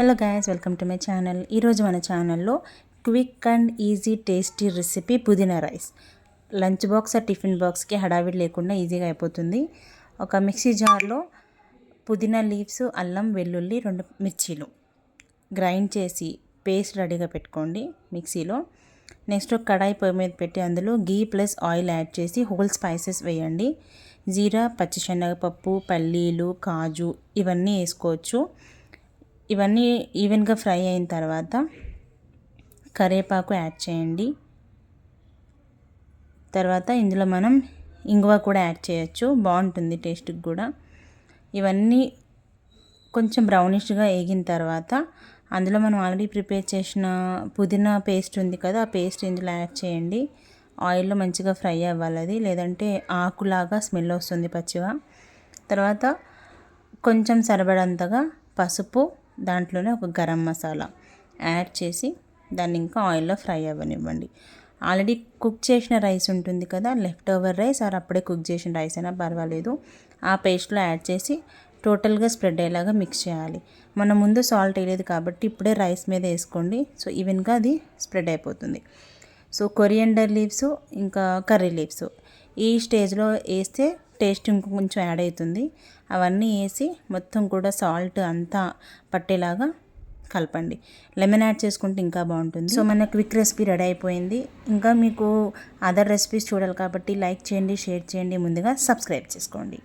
Hello guys, welcome to my channel. ఈరోజు మన ఛానల్లో quick and easy tasty recipe పుదీనా రైస్. లంచ్ బాక్స్ టిఫిన్ బాక్స్కి హడావిడి లేకుండా ఈజీగా అయిపోతుంది. ఒక మిక్సీ జార్లో పుదీనా లీవ్స్, అల్లం, వెల్లుల్లి, 2 మిర్చీలు గ్రైండ్ చేసి పేస్ట్ రెడీగా పెట్టుకోండి మిక్సీలో. నెక్స్ట్ ఒక కడాయి పొయ్యి మీద పెట్టి అందులో గీ ప్లస్ ఆయిల్ యాడ్ చేసి హోల్ స్పైసెస్ వేయండి. జీరా, పచ్చిశనగపప్పు, పల్లీలు, కాజు ఇవన్నీ వేసుకోవచ్చు. ఇవన్నీ ఈవెన్గా ఫ్రై అయిన తర్వాత కరివేపాకు యాడ్ చేయండి. తర్వాత ఇందులో మనం ఇంగువ కూడా యాడ్ చేయొచ్చు, బాగుంటుంది టేస్ట్కి కూడా. ఇవన్నీ కొంచెం బ్రౌనిష్గా వేగిన తర్వాత అందులో మనం ఆల్రెడీ ప్రిపేర్ చేసిన పుదీనా పేస్ట్ ఉంది కదా, ఆ పేస్ట్ ఇందులో యాడ్ చేయండి. ఆయిల్లో మంచిగా ఫ్రై అవ్వాలి అది, లేదంటే ఆకులాగా స్మెల్ వస్తుంది పచ్చిగా. తర్వాత కొంచెం సరిపడంతగా పసుపు, దాంట్లోనే ఒక గరం మసాలా యాడ్ చేసి దాన్ని ఇంకా ఆయిల్లో ఫ్రై అవ్వనివ్వండి. ఆల్రెడీ కుక్ చేసిన రైస్ ఉంటుంది కదా, లెఫ్ట్ ఓవర్ రైస్ ఆర్ అప్పుడే కుక్ చేసిన రైస్ అయినా పర్వాలేదు, ఆ పేస్ట్లో యాడ్ చేసి టోటల్గా స్ప్రెడ్ అయ్యేలాగా మిక్స్ చేయాలి. మనం ముందు సాల్ట్ వేయలేదు కాబట్టి ఇప్పుడే రైస్ మీద వేసుకోండి. సో ఈవెన్గా అది స్ప్రెడ్ అయిపోతుంది. సో కొరియండర్ లీవ్స్ ఇంకా కర్రీ లీవ్స్ ఈ స్టేజ్లో వేస్తే టేస్ట్ ఇంకొంచెం యాడ్ అవుతుంది. అవన్నీ వేసి మొత్తం కూడా సాల్ట్ అంతా పట్టేలాగా కలపండి. లెమన్ యాడ్ చేసుకుంటే ఇంకా బాగుంటుంది. సో మన క్విక్ రెసిపీ రెడీ అయిపోయింది. ఇంకా మీకు అదర్ రెసిపీస్ చూడాలి కాబట్టి లైక్ చేయండి, షేర్ చేయండి, ముందుగా సబ్స్క్రైబ్ చేసుకోండి.